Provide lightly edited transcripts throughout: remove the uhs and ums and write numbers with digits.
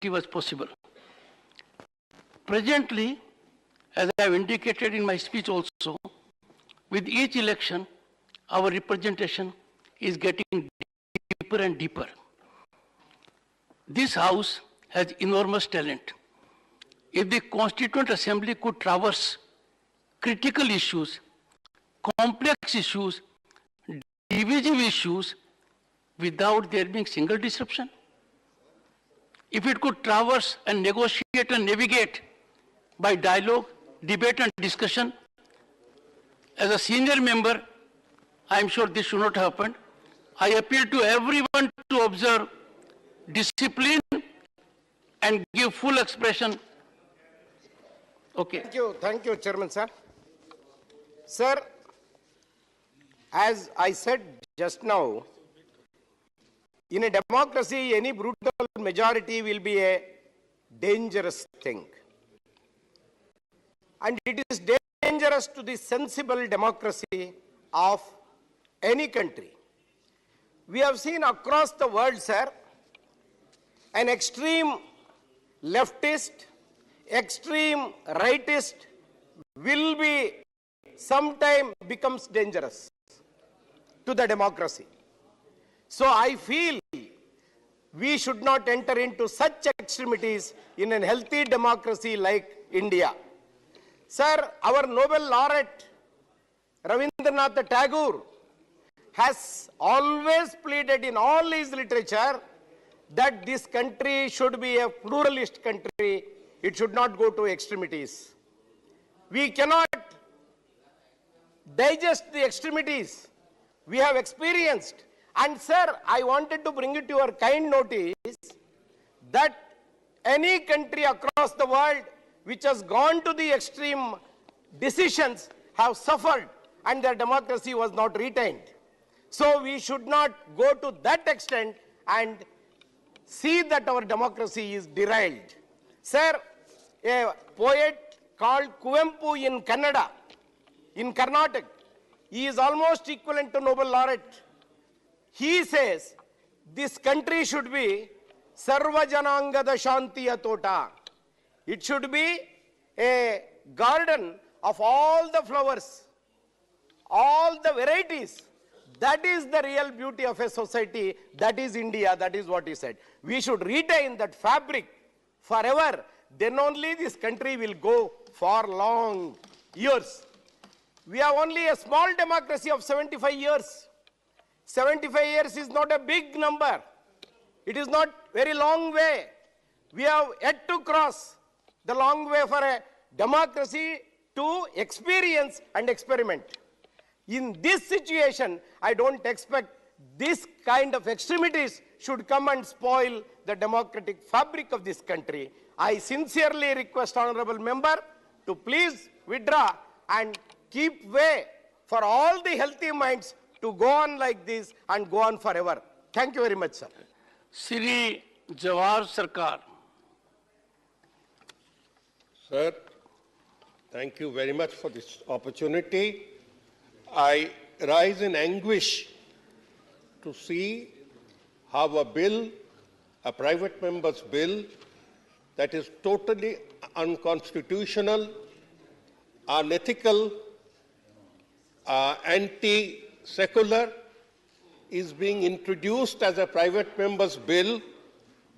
as possible. Presently, as I have indicated in my speech also, with each election, our representation is getting deeper and deeper. This House has enormous talent. If the Constituent Assembly could traverse critical issues, complex issues, divisive issues, without there being single disruption, if it could traverse and negotiate and navigate by dialogue, debate and discussion, as a senior member, I am sure this should not happen. I appeal to everyone to observe discipline and give full expression. Okay. Thank you, Chairman, sir. Sir, as I said just now, in a democracy, any brutal majority will be a dangerous thing. And it is dangerous to the sensible democracy of any country. We have seen across the world, sir, an extreme leftist, extreme rightist will be sometime becomes dangerous to the democracy. So I feel we should not enter into such extremities in a healthy democracy like India. Sir, our Nobel laureate Rabindranath Tagore has always pleaded in all his literature that this country should be a pluralist country. It should not go to extremities. We cannot digest the extremities we have experienced. And sir, I wanted to bring it to your kind notice that any country across the world which has gone to the extreme decisions have suffered and their democracy was not retained. So we should not go to that extent and see that our democracy is derailed. Sir, a poet called Kuvempu in Kannada, in Karnataka, he is almost equivalent to Nobel laureate. He says, this country should be Sarvajanangada Shantiya Tota. It should be a garden of all the flowers, all the varieties. That is the real beauty of a society. That is India. That is what he said. We should retain that fabric forever. Then only this country will go for long years. We have only a small democracy of 75 years. 75 years is not a big number. It is not very long way. We have yet to cross the long way for a democracy to experience and experiment. In this situation, I don't expect this kind of extremities should come and spoil the democratic fabric of this country. I sincerely request honorable member to please withdraw and keep way for all the healthy minds to go on like this and go on forever. Thank you very much, sir. Shri Jawahar Sarkar. Sir, thank you very much for this opportunity. I rise in anguish to see how a bill, a private member's bill, that is totally unconstitutional, unethical, anti-secular, is being introduced as a private member's bill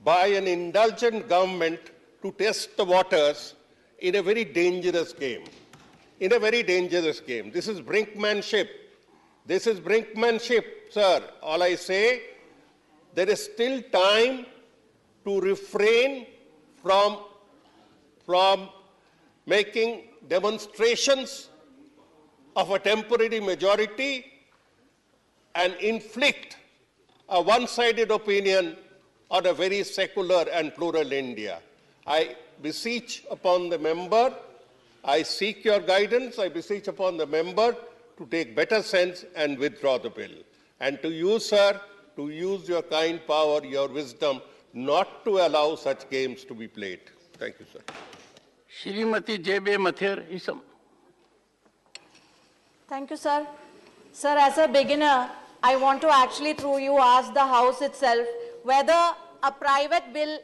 by an indulgent government to test the waters in a very dangerous game. In a very dangerous game. This is brinkmanship. This is brinkmanship, sir. All I say, there is still time to refrain from making demonstrations of a temporary majority and inflict a one-sided opinion on a very secular and plural India. I beseech upon the member, I seek your guidance, I beseech upon the member to take better sense and withdraw the bill. And to you, sir, to use your kind power, your wisdom, not to allow such games to be played. Thank you, sir. Shrimati J.B. Mathur Isam. Thank you, sir. Sir, as a beginner, I want to actually, through you, ask the House itself whether a private bill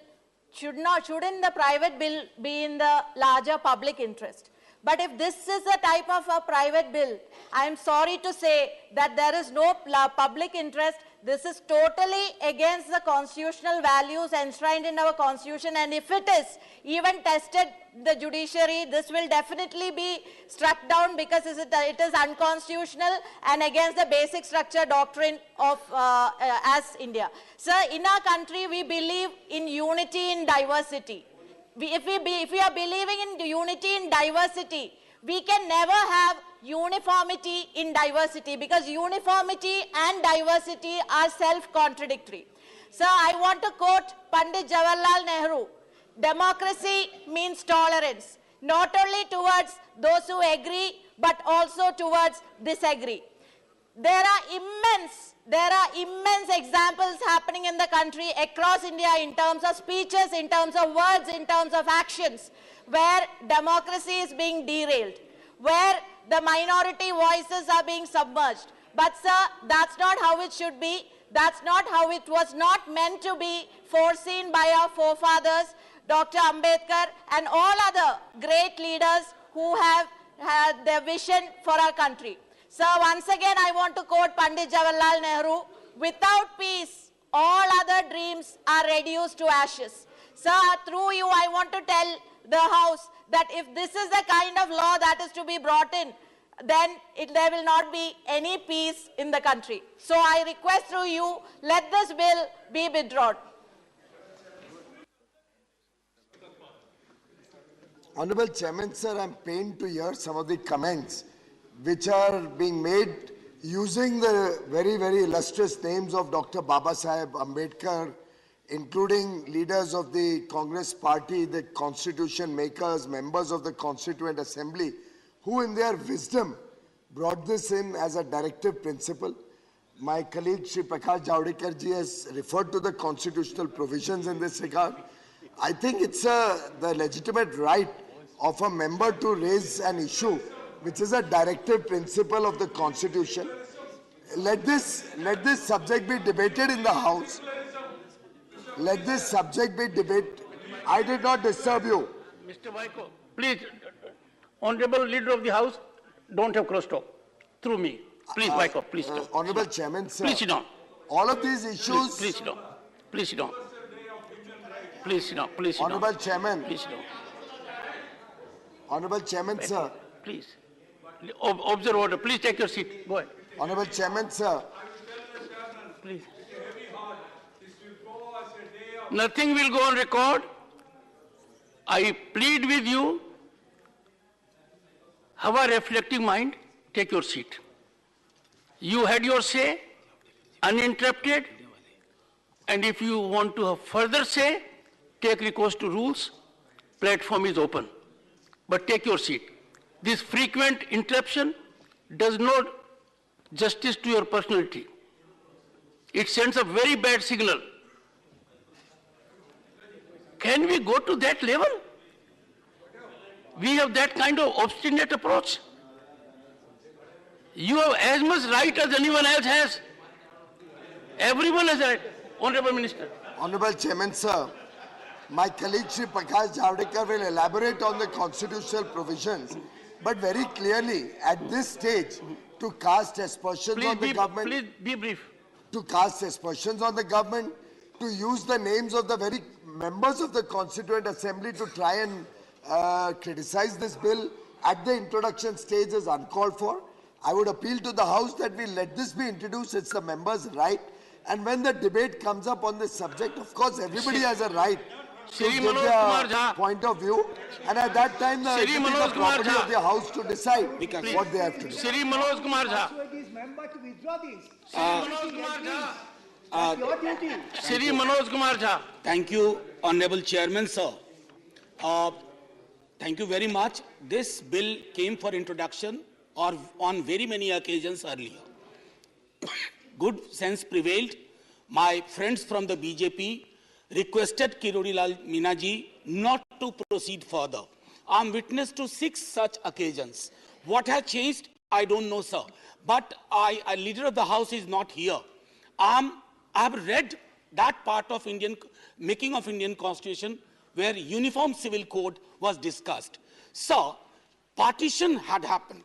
shouldn't the private bill be in the larger public interest? But if this is a type of a private bill, I am sorry to say that there is no public interest. This is totally against the constitutional values enshrined in our constitution, and if it is even tested the judiciary, this will definitely be struck down because it is unconstitutional and against the basic structure doctrine of as India. Sir, in our country we believe in unity in diversity. If we are believing in unity in diversity, we can never have uniformity in diversity, because uniformity and diversity are self-contradictory. Sir, I want to quote Pandit Jawaharlal Nehru. Democracy means tolerance, not only towards those who agree, but also towards disagree. There are immense examples happening in the country across India in terms of speeches, in terms of words, in terms of actions, where democracy is being derailed, where the minority voices are being submerged. But sir, that's not how it should be. That's not how it was not meant to be foreseen by our forefathers, Dr. Ambedkar and all other great leaders who have had their vision for our country. Sir, once again I want to quote Pandit Jawaharlal Nehru, without peace, all other dreams are reduced to ashes. Sir, through you I want to tell the House that if this is the kind of law that is to be brought in, then there will not be any peace in the country. So I request through you, let this bill be withdrawn. Honorable Chairman, sir, I'm pained to hear some of the comments which are being made using the very, very illustrious names of Dr. Babasaheb Ambedkar, including leaders of the Congress party, the constitution makers, members of the Constituent Assembly, who in their wisdom brought this in as a directive principle. My colleague Shri Prakash Javadekar ji has referred to the constitutional provisions in this regard. I think it's the legitimate right of a member to raise an issue which is a directive principle of the Constitution. Let this subject be debated in the House. Let this subject be debated. I did not disturb you. Mr. Vaiko, please, Honorable Leader of the House, don't have crosstalk through me. Please, Vaiko, please. Honorable Chairman, sir. Please sit down. All of these issues. Please sit down. Please sit down. Please sit down. Please sit down. Honorable Chairman. Please sit down. Honorable Chairman, sir. Please. Observe order. Please take your seat. Go ahead. Honorable Chairman, sir. Please. Nothing will go on record. I plead with you. Have a reflecting mind. Take your seat. You had your say, uninterrupted. And if you want to have further say, take recourse to rules. Platform is open. But take your seat. This frequent interruption does not justice to your personality. It sends a very bad signal. Can we go to that level? We have that kind of obstinate approach. You have as much right as anyone else has. Everyone has a right. Honorable Minister. Honorable Chairman, sir. My colleague Shri Prakash Javadekar will elaborate on the constitutional provisions, but very clearly at this stage to cast aspersions on the government. Please be brief. To cast aspersions on the government, to use the names of the very members of the Constituent Assembly to try and criticize this bill at the introduction stage is uncalled for. I would appeal to the House that we let this be introduced. It's the members' right. And when the debate comes up on this subject, of course, everybody has a right to give their point of view. And at that time, it is the property of the House to decide what they have to do. Shri Manoj Kumar Jha. Shri Manoj Kumar Jha. Thank you, Honorable Chairman, sir. Thank you very much. This bill came for introduction or on very many occasions earlier. Good sense prevailed. My friends from the BJP requested Kirodilal Minaji not to proceed further. I am witness to 6 such occasions. What has changed? I don't know, sir. But a leader of the House is not here. I have read that part of making of Indian Constitution where uniform civil code was discussed. Sir, partition had happened.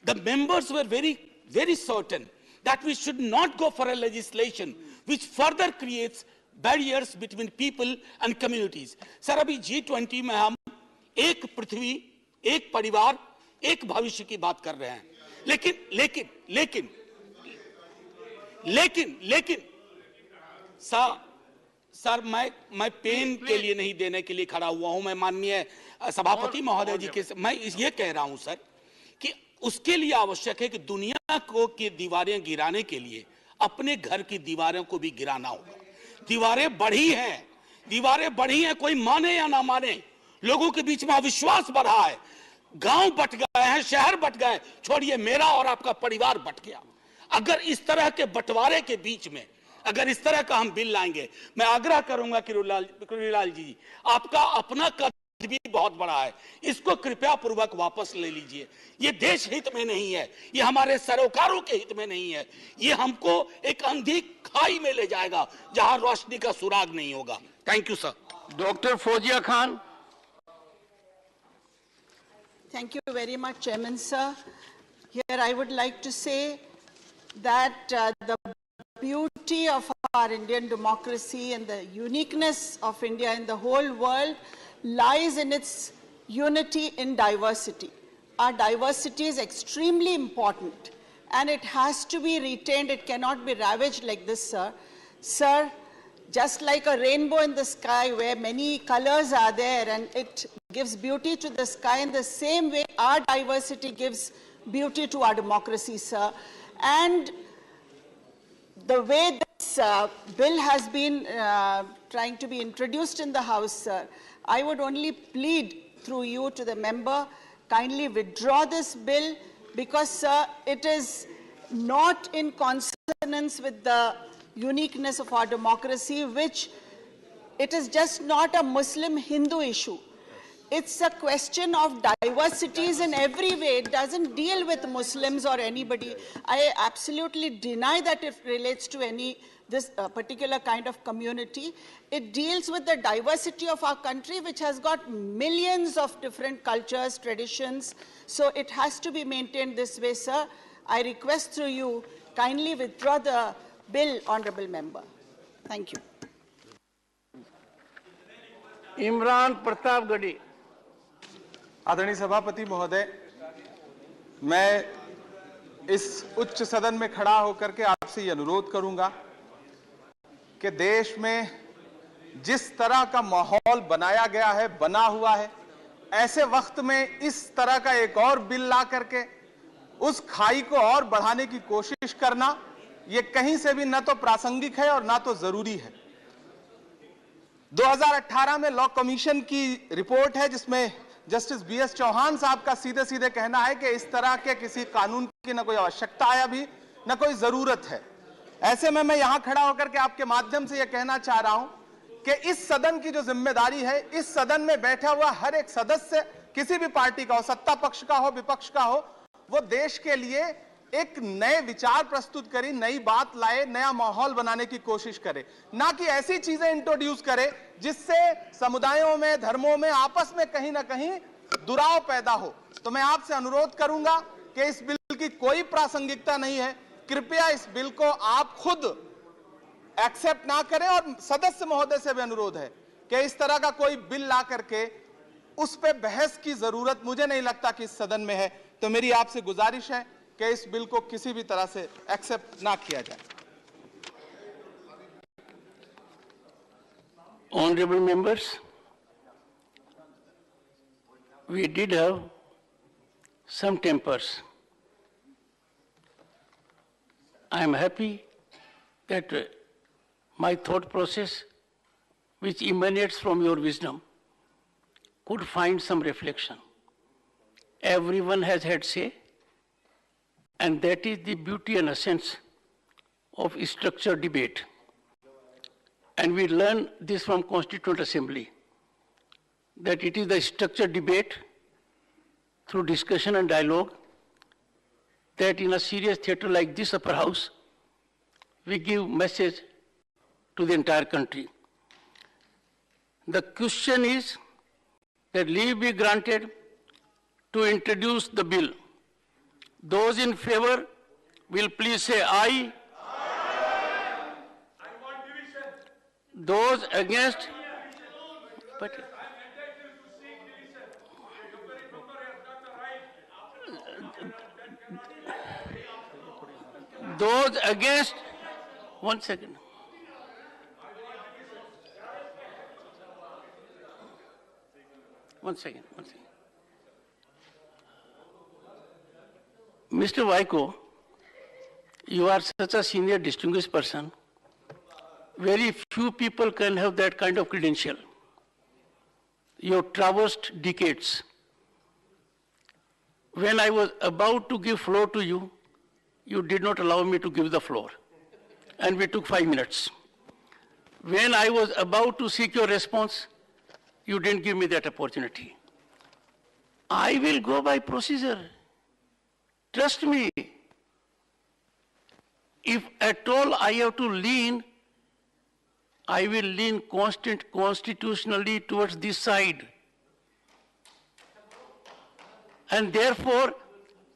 The members were very certain that we should not go for a legislation which further creates barriers between people and communities. Sir, अभी G20 में हम एक पृथ्वी, एक परिवार, एक भविष्य की बात कर रहे हैं. लेकिन सर मैं पेन के लिए नहीं देने के लिए खड़ा हुआ हूं. मैं माननीय सभापति महोदय जी के मैं ये कह रहा हूं सर कि उसके लिए आवश्यक है कि दुनिया को की दीवारें गिराने के लिए अपने घर की दीवारों को भी गिराना होगा. दीवारें बढ़ी हैं, कोई माने या ना माने, लोगों के बीच में अविश्वास बढ़ा है, गांव बट गए हैं, शहर बट गए, छोड़िए मेरा और आपका परिवार बट गया. अगर इस तरह के बंटवारे के बीच में अगर इस तरह का हम बिल लाएंगे, मैं आग्रह करूंगा किरोड़ीलाल जी, आपका अपना कद भी बहुत बड़ा है, इसको कृपया पूर्वक वापस ले लीजिए. ये देश हित में नहीं है, ये हमारे सरोकारों के हित में नहीं है, ये हमको एक अंधी खाई में ले जाएगा जहां रोशनी का सुराग नहीं होगा. Thank you sir. Doctor Fauzia Khan. Thank you very much, Chairman, sir. Here I would like to say that the beauty of our Indian democracy and the uniqueness of India in the whole world lies in its unity in diversity. Our diversity is extremely important and it has to be retained. It cannot be ravaged like this, sir. Sir, just like a rainbow in the sky where many colors are there and it gives beauty to the sky, in the same way our diversity gives beauty to our democracy, sir. And the way this bill has been trying to be introduced in the House, sir, I would only plead through you to the member, kindly withdraw this bill because, sir, it is not in consonance with the uniqueness of our democracy, which it is just not a Muslim-Hindu issue. It's a question of diversities in every way. It doesn't deal with Muslims or anybody. I absolutely deny that it relates to this particular kind of community. It deals with the diversity of our country, which has got millions of different cultures, traditions. So it has to be maintained this way, sir. I request through you, kindly withdraw the bill, honorable member. Thank you. Imran Pratapgarhi. आदरणीय सभापति महोदय, मैं इस उच्च सदन में खड़ा होकर के आपसे ये अनुरोध करूंगा कि देश में जिस तरह का माहौल बनाया गया है, बना हुआ है, ऐसे वक्त में इस तरह का एक और बिल ला करके उस खाई को और बढ़ाने की कोशिश करना, ये कहीं से भी न तो प्रासंगिक है और ना तो जरूरी है. 2018 में लॉ कमीशन की रिपोर्ट है जिसमें जस्टिस बीएस चौहान साहब का सीधे सीधे कहना है कि इस तरह के किसी कानून की न कोई आवश्यकता है अभी, न कोई जरूरत है. ऐसे में मैं यहां खड़ा होकर के आपके माध्यम से यह कहना चाह रहा हूं कि इस सदन की जो जिम्मेदारी है, इस सदन में बैठा हुआ हर एक सदस्य किसी भी पार्टी का हो, सत्ता पक्ष का हो, विपक्ष का हो, वो देश के लिए एक नए विचार प्रस्तुत करें, नई बात लाए, नया माहौल बनाने की कोशिश करे, ना कि ऐसी चीजें इंट्रोड्यूस करे जिससे समुदायों में, धर्मों में आपस में कहीं ना कहीं दुराव पैदा हो. तो मैं आपसे अनुरोध करूंगा कि इस बिल की कोई प्रासंगिकता नहीं है. कृपया इस बिल को आप खुद एक्सेप्ट ना करें और सदस्य महोदय से भी अनुरोध है कि इस तरह का कोई बिल ला करके उस पर बहस की जरूरत मुझे नहीं लगता कि इस सदन में है. तो मेरी आपसे गुजारिश है कि इस बिल को किसी भी तरह से एक्सेप्ट ना किया जाए. Honorable members, we did have some tempers. I am happy that my thought process, which emanates from your wisdom, could find some reflection. Everyone has had say, and that is the beauty and essence of structured debate. And we learn this from Constituent Assembly, that it is the structured debate through discussion and dialogue that in a serious theater like this upper house, we give message to the entire country. The question is that leave be granted to introduce the bill. Those in favor will please say aye. Aye. I want division. Those against? But those against? 1 second. One second. Mr. Vaiko, you are such a senior distinguished person. Very few people can have that kind of credential. You have traversed decades. When I was about to give floor to you, you did not allow me to give the floor. And we took 5 minutes. When I was about to seek your response, you didn't give me that opportunity. I will go by procedure. Trust me. If at all I have to lean, I will lean constitutionally towards this side. And therefore,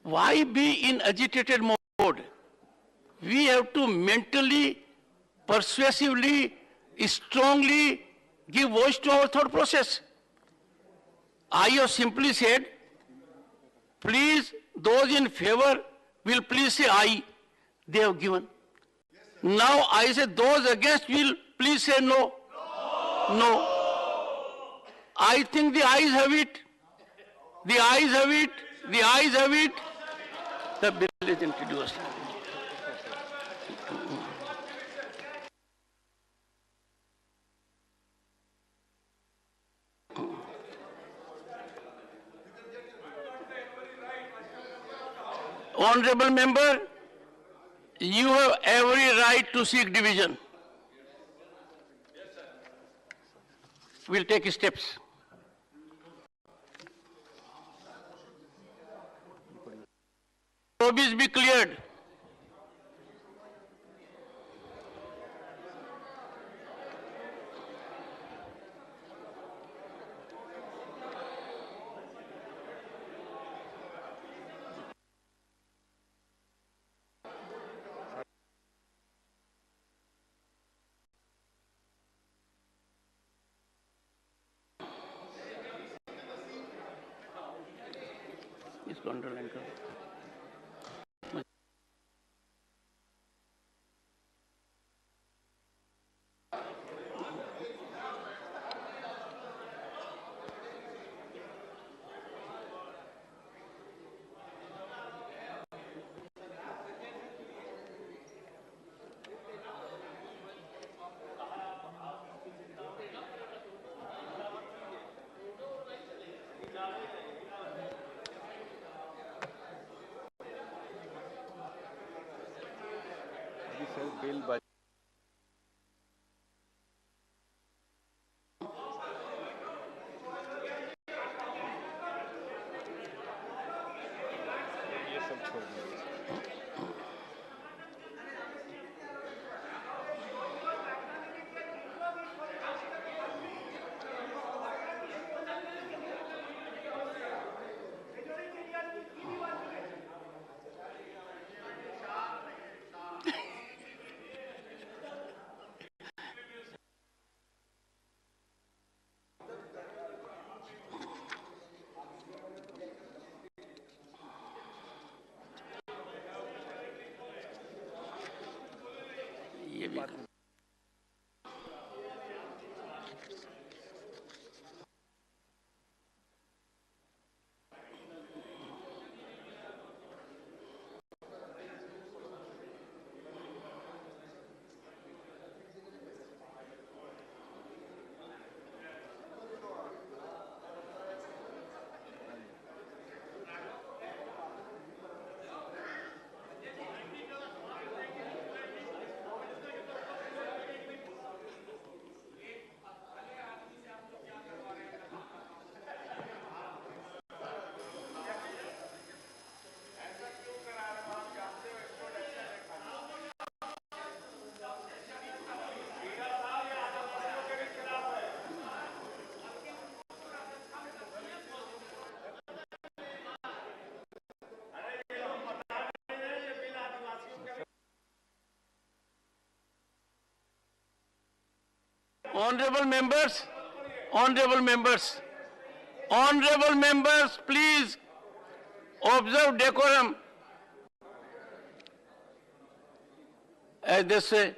why be in agitated mode? We have to mentally, persuasively, strongly give voice to our thought process. I have simply said, please, those in favor will please say aye. They have given. Now I say those against will please say no. No. I think the ayes have it. The ayes have it. The ayes have it. The bill is introduced. Honorable member, you have every right to seek division. We'll take steps. Lobbies be cleared. इसको underline करो. ये भी Honorable members, honorable members, honorable members, please observe decorum. As they say,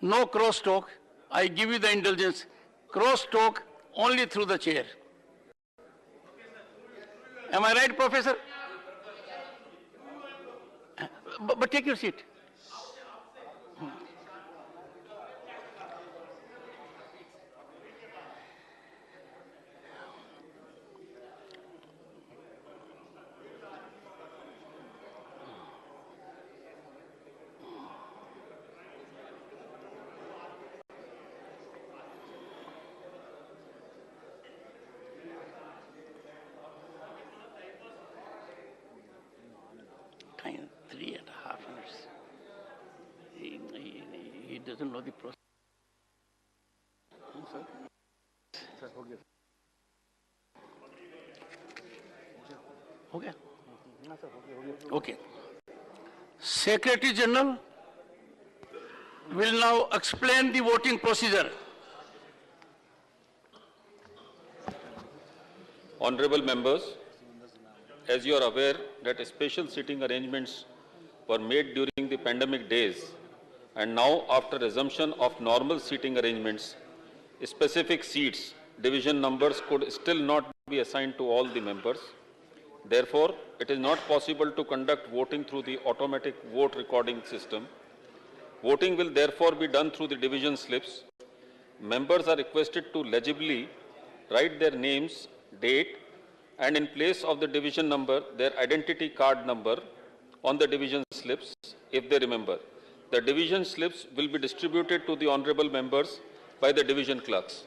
no cross talk. I give you the indulgence. Cross talk only through the chair. Am I right, Professor? But take your seat. Time 3.5 minutes. He doesn't know the process. Okay. Okay. Secretary General will now explain the voting procedure. Honorable members, as you are aware that special seating arrangements were made during the pandemic days, and now after resumption of normal seating arrangements, specific seats, division numbers could still not be assigned to all the members. Therefore, it is not possible to conduct voting through the automatic vote recording system. Voting will therefore be done through the division slips. Members are requested to legibly write their names, date, and in place of the division number, their identity card number on the division slips, if they remember. The division slips will be distributed to the honorable members by the division clerks.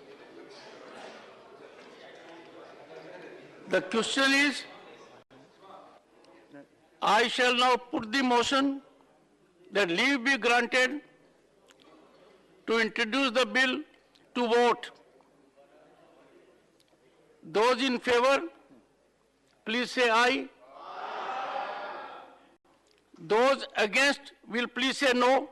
The question is, I shall now put the motion that leave be granted to introduce the bill to vote. Those in favor, please say aye. Those against will please say no.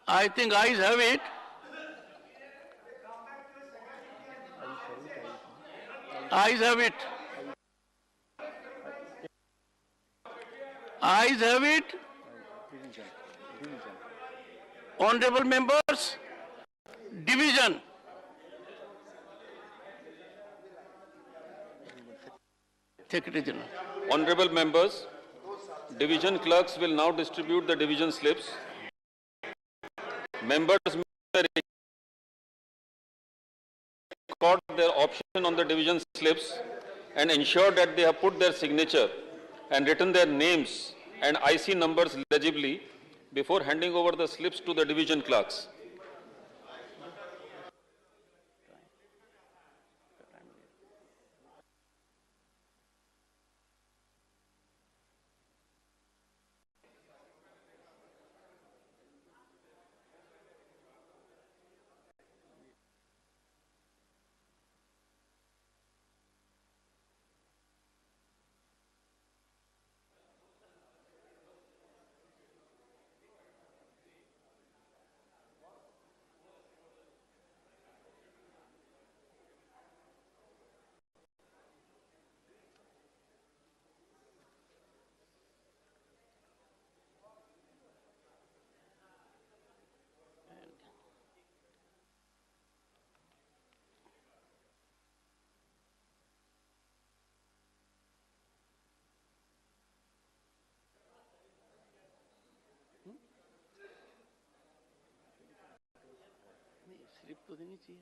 I think ayes have it. Ayes have it. Ayes have it. Honorable members, division. Secretary General. Honorable members, division clerks will now distribute the division slips. Members may record their option on the division slips and ensure that they have put their signature and written their names and IC numbers legibly before handing over the slips to the division clerks. Slip तो देनी चाहिए.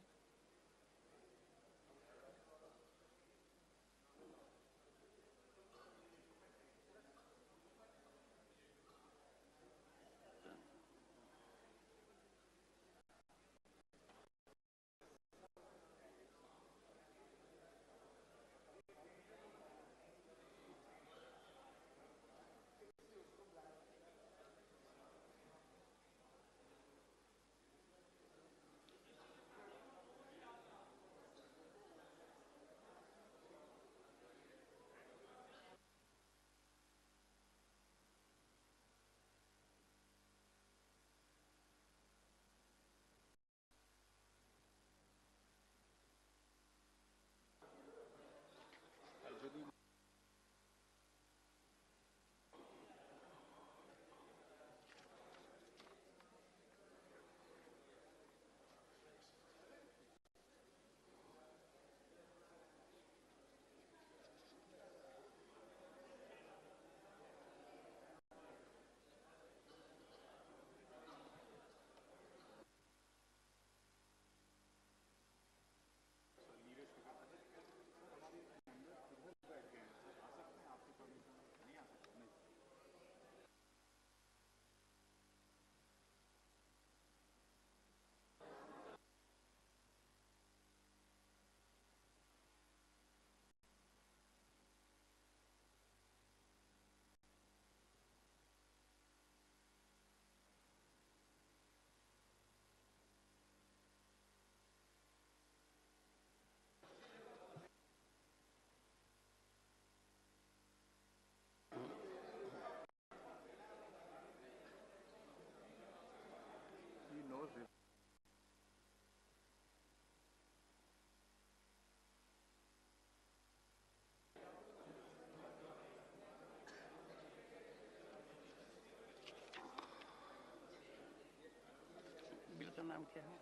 का नाम क्या है?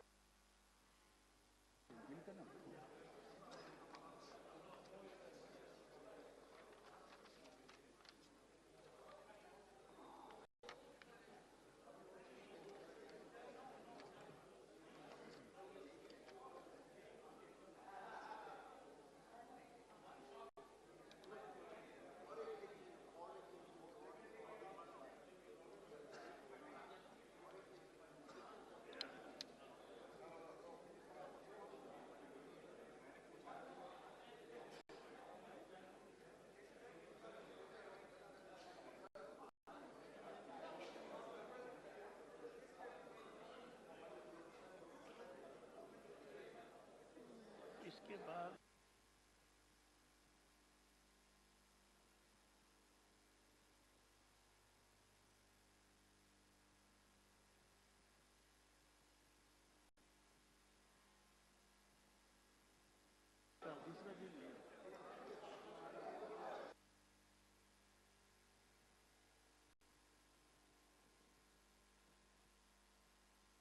इसके बाद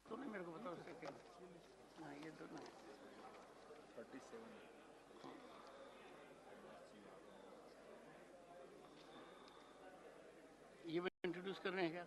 तो नहीं मेरे को बताओ उसका क्या? हाँ ये दो ना 37 ये भी इंट्रोड्यूस कर रहे हैं क्या?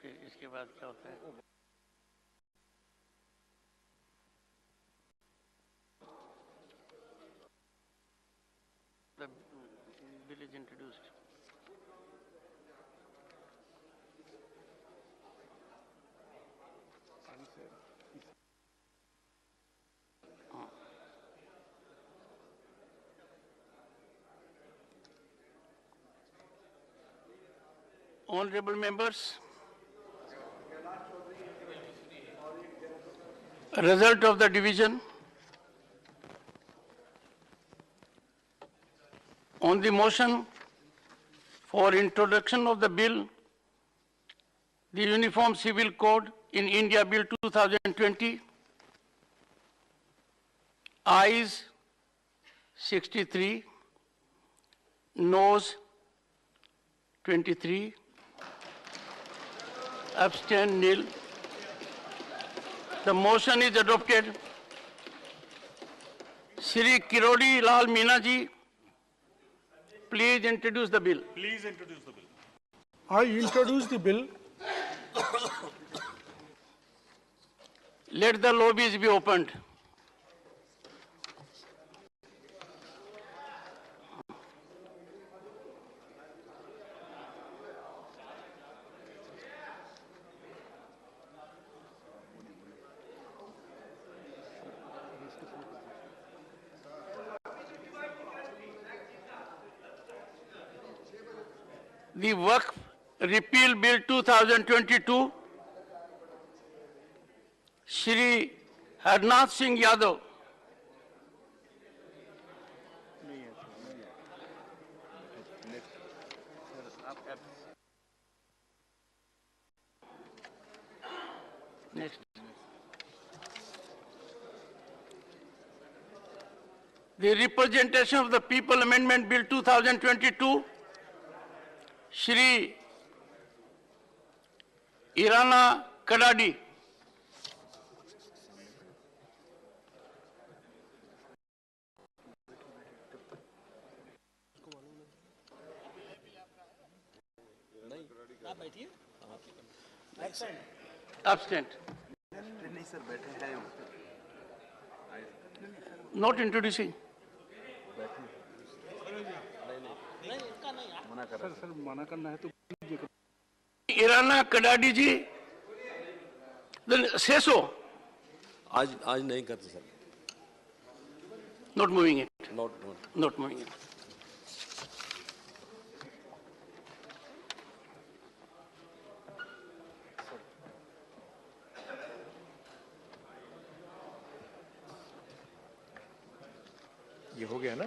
फिर इसके बाद क्या होता है? The bill is introduced. Honorable members, result of the division on the motion for introduction of the bill, the Uniform Civil Code in India Bill 2020, ayes 63, noes 23, abstain nil. The motion is adopted. Shri Kirodi Lal Meena ji, please introduce the bill. Please introduce the bill. I introduce the bill. Let the lobbies be opened. The Waqf Repeal Bill 2022, Shri Harnath Singh Yadav. Next. The Representation of the People Amendment Bill 2022, Shri Irana Kadadi. Absent. Not introducing. Irana Kadadi ji, then say so. आज नहीं करते sir. Not moving it. Not moving it. ये हो गया ना.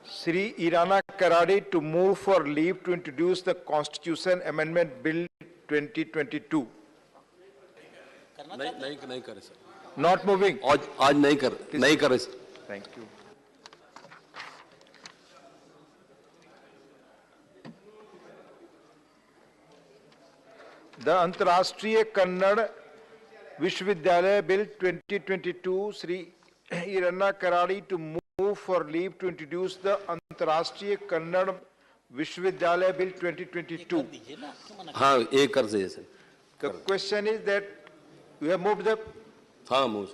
Shri Irana Karadi to move for leave to introduce the Constitution Amendment Bill 2022. नहीं करे sir. Not moving. आज नहीं करे sir. Thank you. The Antarashtriya Kannada Vishwavidyalaya Bill 2022, Shri Irana Karadi to move for leave to introduce the Antarashtriya Kannada Vishwavidyalaya Bill 2022. हाँ एक कर दीजिए sir. The question is that you have moved the. हाँ move.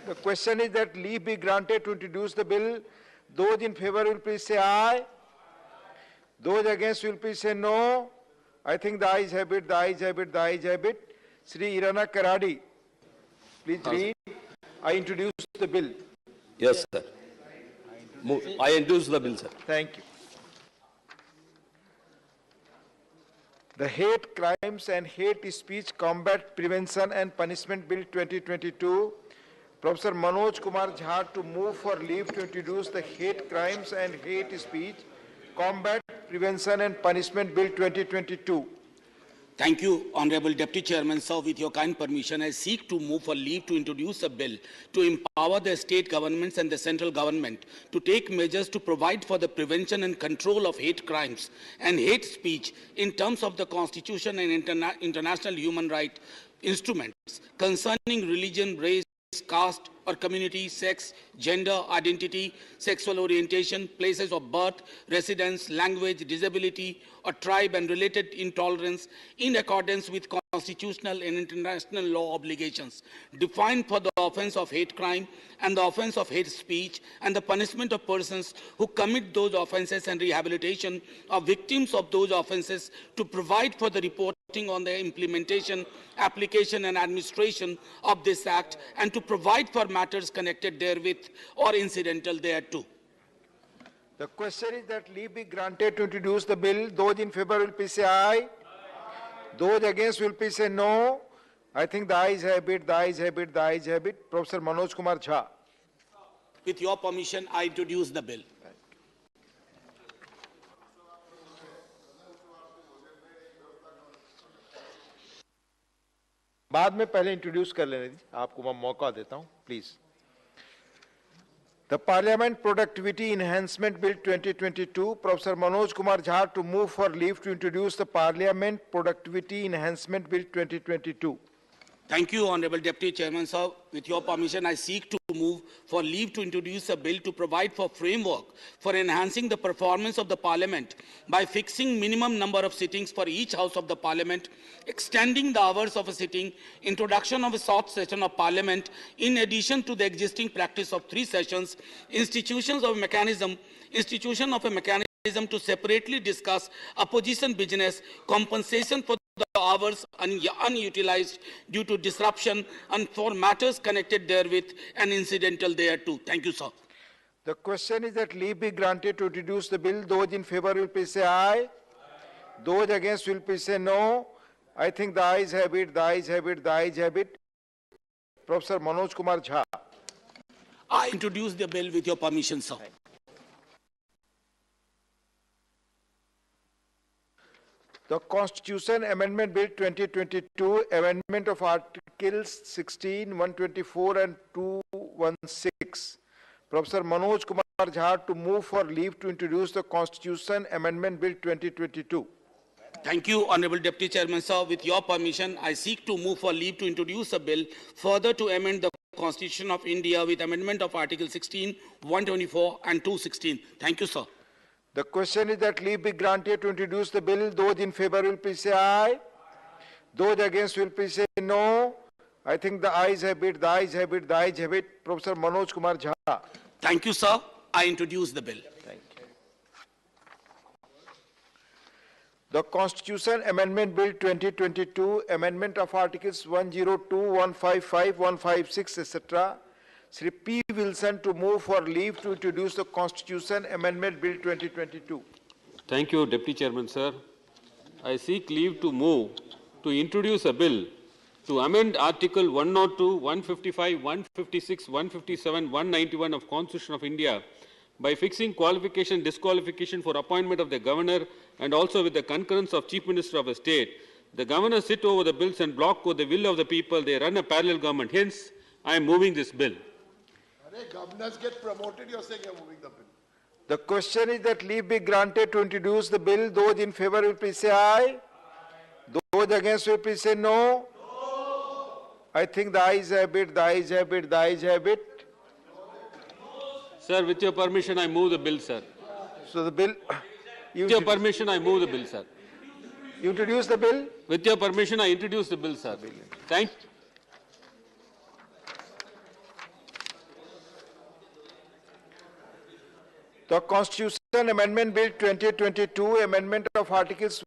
The question is that leave be granted to introduce the bill. Those in favor will please say aye. Those against will please say no. I think the ayes have it, the ayes have it, the ayes have it. Shri Irana Karadi, please read. I introduce the bill. Yes sir. I introduce the bill sir. Thank you. The Hate Crimes and Hate Speech Combat Prevention and Punishment Bill 2022, Professor Manoj Kumar Jha to move for leave to introduce the Hate Crimes and Hate Speech Combat Prevention and Punishment Bill 2022. Thank you, Honorable Deputy Chairman, sir. With your kind permission, I seek to move for leave to introduce a bill to empower the state governments and the central government to take measures to provide for the prevention and control of hate crimes and hate speech in terms of the Constitution and international human rights instruments concerning religion, race, caste or community, sex, gender, identity, sexual orientation, places of birth, residence, language, disability, or tribe and related intolerance in accordance with constitutional and international law obligations defined for the offense of hate crime and the offense of hate speech and the punishment of persons who commit those offenses and rehabilitation of victims of those offenses to provide for the reporting on the implementation, application and administration of this act and to provide for matters connected therewith or incidental thereto. The question is that leave be granted to introduce the bill. Those in favor will please say aye. Those against will please say no. I think the ayes have it, the ayes have it, the ayes have it. Professor Manoj Kumar Jha. With your permission, I introduce the bill. बाद में पहले introduce कर लेने दीजिए, आपको मैं मौका देता हूं, please. The Parliament Productivity Enhancement Bill 2022, Professor Manoj Kumar Jha to move for leave to introduce the Parliament Productivity Enhancement Bill 2022. Thank you, Honorable Deputy Chairman, sir. With your permission, I seek to move for leave to introduce a bill to provide for framework for enhancing the performance of the Parliament by fixing minimum number of sittings for each House of the Parliament, extending the hours of a sitting, introduction of a short session of Parliament, in addition to the existing practice of 3 sessions, institution of a mechanism to separately discuss opposition business, compensation for the hours unutilized due to disruption and for matters connected therewith and incidental thereto. Thank you, sir. The question is that leave be granted to introduce the bill. Those in favor will please say aye. Those against will please say no. I think the ayes have it, the ayes have it, the ayes have it. Professor Manoj Kumar Jha. I introduce the bill with your permission, sir. The Constitution Amendment Bill 2022, amendment of Articles 16, 124 and 216. Professor Manoj Kumar Jha to move for leave to introduce the Constitution Amendment Bill 2022. Thank you, Honorable Deputy Chairman, sir. With your permission, I seek to move for leave to introduce a bill further to amend the Constitution of India with amendment of Article 16, 124 and 216. Thank you, sir. The question is that leave be granted to introduce the bill. Those in favor will please say aye. Those against will please say no. I think the ayes have it, the ayes have it, the ayes have it. Professor Manoj Kumar Jha. Thank you, sir. I introduce the bill. Thank you. The Constitution Amendment Bill 2022, amendment of Articles 102, 155, 156, etc. Sri P. Wilson to move for leave to introduce the Constitution Amendment Bill 2022. Thank you, Deputy Chairman, sir. I seek leave to move to introduce a bill to amend Article 102, 155, 156, 157, 191 of Constitution of India by fixing qualification and disqualification for appointment of the governor, and also with the concurrence of Chief Minister of a state. The governors sit over the bills and block with the will of the people. They run a parallel government. Hence, I am moving this bill. Governors get promoted, you're saying you're moving the bill. The question is that leave be granted to introduce the bill. Those in favor will please say aye. Those against will please say no. I think the ayes have it, the ayes have it, the ayes have it. Sir, with your permission, I move the bill, sir. So the bill... With your permission, I move the bill, sir. You introduce the bill? With your permission, I introduce the bill, sir. Thank you. The Constitution Amendment Bill 2022, amendment of Articles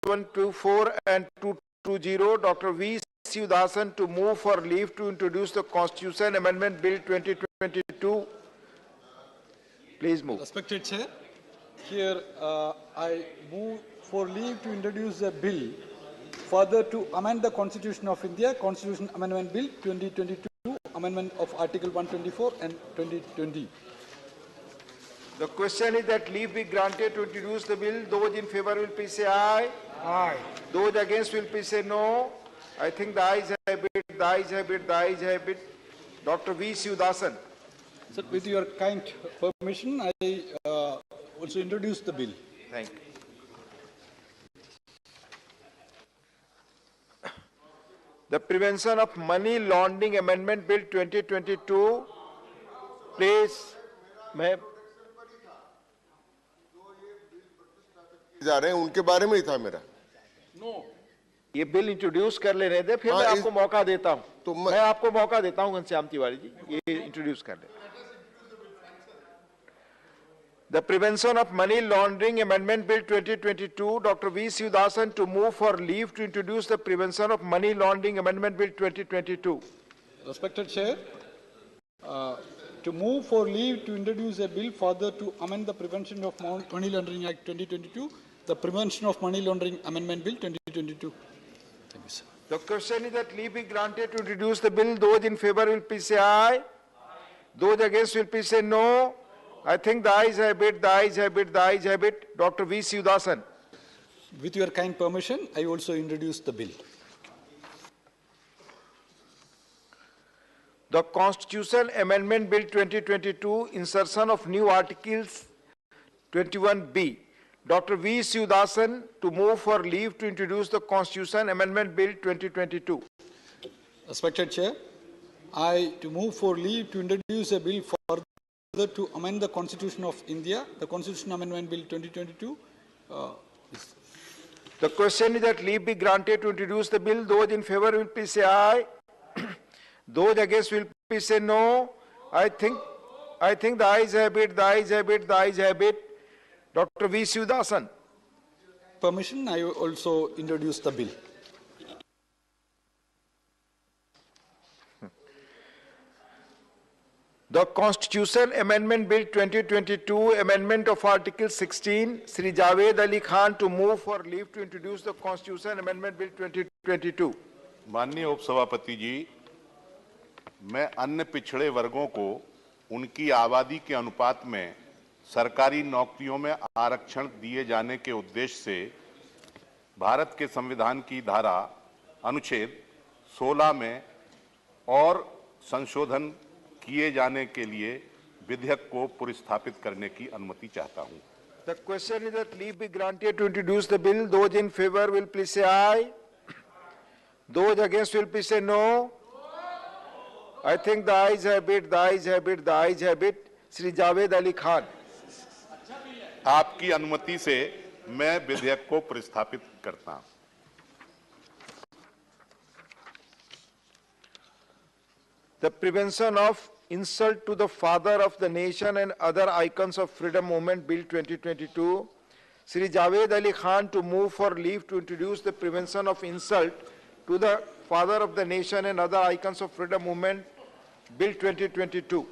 124 and 220, Dr. V. Sivasan to move for leave to introduce the Constitution Amendment Bill 2022. Please move. Respected Chair, here I move for leave to introduce a bill further to amend the Constitution of India, Constitution Amendment Bill 2022, amendment of Article 124 and 2020. The question is that leave be granted to introduce the bill. Those in favor will please say aye. Aye. Those against will please say no. I think the ayes have it, the ayes have it, the ayes have it. Dr. V. Sivasan. Sir, with your kind permission, I also introduce the bill. Thank you. The Prevention of Money Laundering Amendment Bill 2022. Please, ma'am. जा रहे हैं उनके बारे में ही था मेरा। ये bill introduce कर लेने दे, फिर मैं आपको मौका देता हूं। तो मैं आपको मौका देता हूं घनश्याम तिवारी जी, ये इंट्रोड्यूस कर ले। The Prevention of Money Laundering Amendment Bill 2022, Dr. V. Sivasan to move for leave to introduce the Prevention of Money Laundering Amendment Bill 2022. Respected Chair, to move for leave to introduce a bill further to amend the Prevention of Money Laundering Act 2022, the Prevention of Money Laundering Amendment Bill 2022. Thank you, sir. The question is that leave be granted to introduce the bill. Those in favor will please say aye. Those against will please say no. I think the ayes have it, the ayes have it, the ayes have it. Dr. V. Sivasan. With your kind permission, I also introduce the bill. The Constitution Amendment Bill 2022, insertion of new articles 21B. Dr. V. Sivasan to move for leave to introduce the Constitution Amendment Bill 2022. Respected Chair, I to move for leave to introduce a bill further to amend the Constitution of India, the Constitution Amendment Bill 2022. The question is that leave be granted to introduce the bill. Those in favor will please say aye. Those against will please say no. I think the ayes have it, the ayes have it, the ayes have it. Dr. V. Sivasan. Permission, I also introduce the bill. The Constitution Amendment Bill 2022, amendment of Article 16, Sri Javed Ali Khan to move for leave to introduce the Constitution Amendment Bill 2022. माननीय उपसभापति जी, मैं अन्य पिछड़े वर्गों को उनकी आबादी के अनुपात में सरकारी नौकरियों में आरक्षण दिए जाने के उद्देश्य से भारत के संविधान की धारा अनुच्छेद 16 में और संशोधन किए जाने के लिए विधेयक को पुरस्थापित करने की अनुमति चाहता हूं। The question is that leave be granted to introduce the bill. Those in favor will please say aye. Those against will please say no. I think the ayes have it, the ayes have it, the ayes have it. Shri Javed Ali Khan. आपकी अनुमति से मैं विधेयक को पुरस्थापित करता हूं। The Prevention of Insult to the Father of the Nation and Other Icons of Freedom Movement Bill 2022. Shri Javed Ali Khan to move for leave to introduce the Prevention of Insult to the Father of the Nation and Other Icons of Freedom Movement Bill 2022.